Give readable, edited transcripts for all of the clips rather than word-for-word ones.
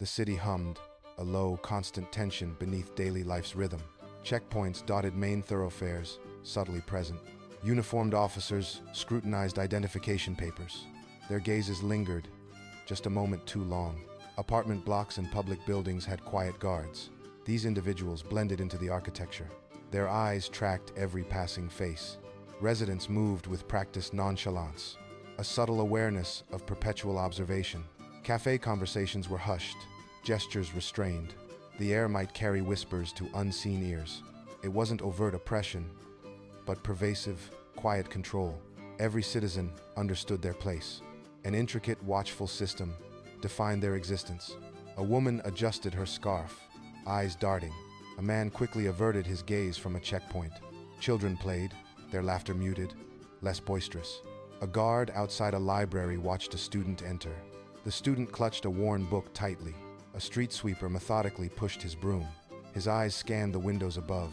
The city hummed, a low, constant tension beneath daily life's rhythm. Checkpoints dotted main thoroughfares, subtly present. Uniformed officers scrutinized identification papers. Their gazes lingered, just a moment too long. Apartment blocks and public buildings had quiet guards. These individuals blended into the architecture. Their eyes tracked every passing face. Residents moved with practiced nonchalance, a subtle awareness of perpetual observation. Cafe conversations were hushed, gestures restrained. The air might carry whispers to unseen ears. It wasn't overt oppression, but pervasive, quiet control. Every citizen understood their place. An intricate, watchful system defined their existence. A woman adjusted her scarf, eyes darting. A man quickly averted his gaze from a checkpoint. Children played, their laughter muted, less boisterous. A guard outside a library watched a student enter. The student clutched a worn book tightly. A street sweeper methodically pushed his broom. His eyes scanned the windows above.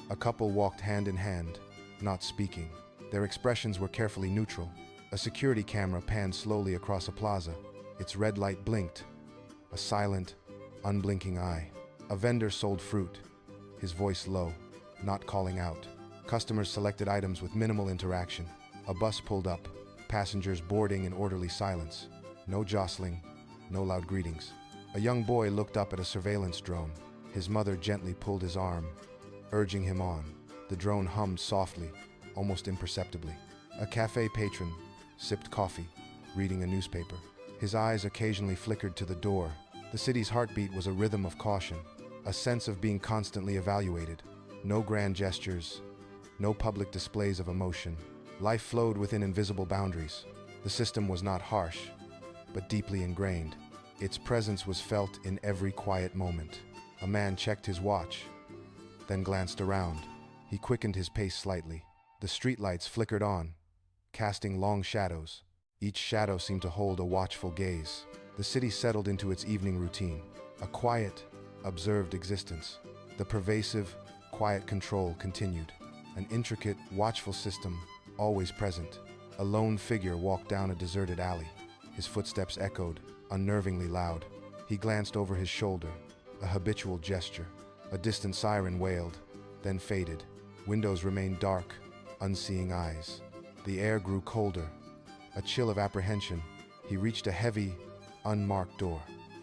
A couple walked hand in hand, not speaking. Their expressions were carefully neutral. A security camera panned slowly across a plaza. Its red light blinked. A silent, unblinking eye. A vendor sold fruit, his voice low, not calling out. Customers selected items with minimal interaction. A bus pulled up, passengers boarding in orderly silence. No jostling, no loud greetings. A young boy looked up at a surveillance drone. His mother gently pulled his arm, urging him on. The drone hummed softly, almost imperceptibly. A cafe patron sipped coffee, reading a newspaper. His eyes occasionally flickered to the door. The city's heartbeat was a rhythm of caution, a sense of being constantly evaluated. No grand gestures, no public displays of emotion. Life flowed within invisible boundaries. The system was not harsh, but deeply ingrained. Its presence was felt in every quiet moment. A man checked his watch, then glanced around. He quickened his pace slightly. The streetlights flickered on, casting long shadows. Each shadow seemed to hold a watchful gaze. The city settled into its evening routine, a quiet, observed existence. The pervasive, quiet control continued, an intricate, watchful system, always present. A lone figure walked down a deserted alley. His footsteps echoed, unnervingly loud. He glanced over his shoulder, a habitual gesture. A distant siren wailed, then faded. Windows remained dark, unseeing eyes. The air grew colder, a chill of apprehension. He reached a heavy, unmarked door.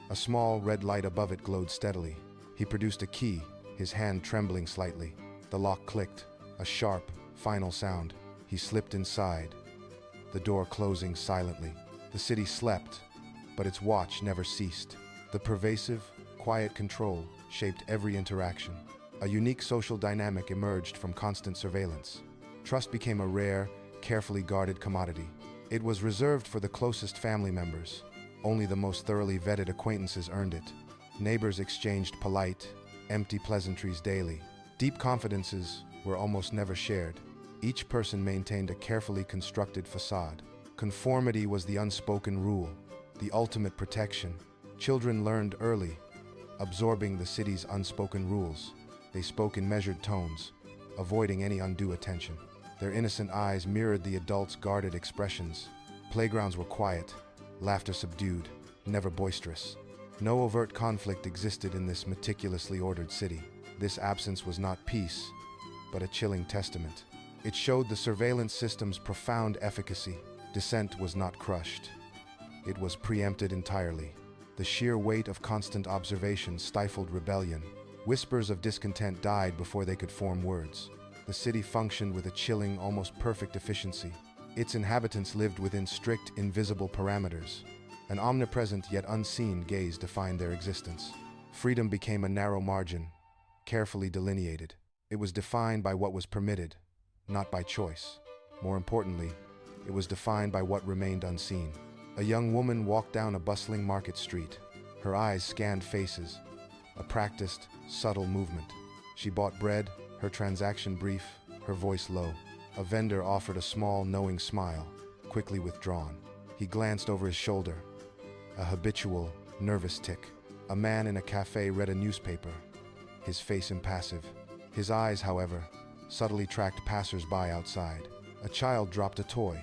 A small red light above it glowed steadily. He produced a key, his hand trembling slightly. The lock clicked, a sharp, final sound. He slipped inside, the door closing silently. The city slept, but its watch never ceased. The pervasive, quiet control shaped every interaction. A unique social dynamic emerged from constant surveillance. Trust became a rare, carefully guarded commodity. It was reserved for the closest family members. Only the most thoroughly vetted acquaintances earned it. Neighbors exchanged polite, empty pleasantries daily. Deep confidences were almost never shared. Each person maintained a carefully constructed facade. Conformity was the unspoken rule, the ultimate protection. Children learned early, absorbing the city's unspoken rules. They spoke in measured tones, avoiding any undue attention. Their innocent eyes mirrored the adults' guarded expressions. Playgrounds were quiet, laughter subdued, never boisterous. No overt conflict existed in this meticulously ordered city. This absence was not peace, but a chilling testament. It showed the surveillance system's profound efficacy. Dissent was not crushed. It was preempted entirely. The sheer weight of constant observation stifled rebellion. Whispers of discontent died before they could form words. The city functioned with a chilling, almost perfect efficiency. Its inhabitants lived within strict, invisible parameters. An omnipresent yet unseen gaze defined their existence. Freedom became a narrow margin, carefully delineated. It was defined by what was permitted, not by choice. More importantly, it was defined by what remained unseen. A young woman walked down a bustling market street. Her eyes scanned faces, a practiced, subtle movement. She bought bread, her transaction brief, her voice low. A vendor offered a small, knowing smile, quickly withdrawn. He glanced over his shoulder, a habitual, nervous tick. A man in a cafe read a newspaper, his face impassive. His eyes, however, subtly tracked passers-by outside. A child dropped a toy.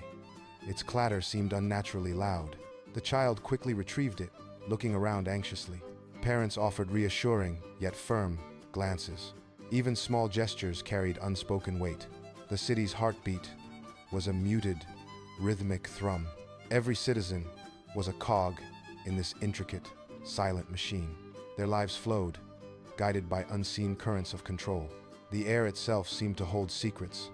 Its clatter seemed unnaturally loud. The child quickly retrieved it, looking around anxiously. Parents offered reassuring, yet firm, glances. Even small gestures carried unspoken weight. The city's heartbeat was a muted, rhythmic thrum. Every citizen was a cog in this intricate, silent machine. Their lives flowed, guided by unseen currents of control. The air itself seemed to hold secrets,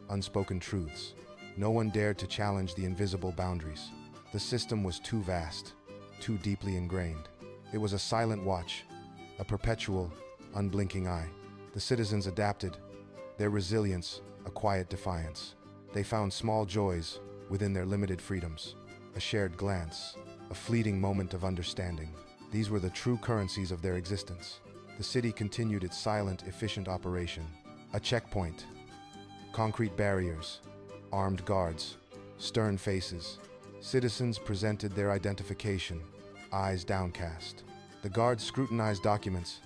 unspoken truths. No one dared to challenge the invisible boundaries. The system was too vast, too deeply ingrained. It was a silent watch, a perpetual, unblinking eye. The citizens adapted, their resilience a quiet defiance. They found small joys within their limited freedoms, a shared glance, a fleeting moment of understanding. These were the true currencies of their existence. The city continued its silent, efficient operation. A checkpoint, concrete barriers, armed guards, stern faces. Citizens presented their identification, eyes downcast. The guards scrutinized documents,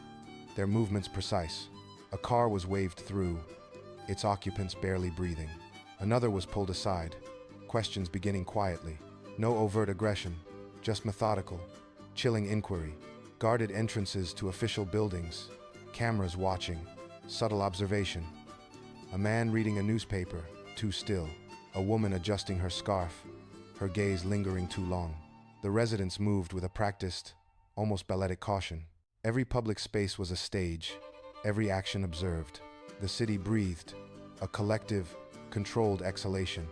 their movements precise. A car was waved through, its occupants barely breathing. Another was pulled aside, questions beginning quietly. No overt aggression, just methodical, chilling inquiry. Guarded entrances to official buildings, cameras watching, subtle observation. A man reading a newspaper, too still. A woman adjusting her scarf, her gaze lingering too long. The residents moved with a practiced, almost balletic caution. Every public space was a stage, every action observed. The city breathed, a collective, controlled exhalation.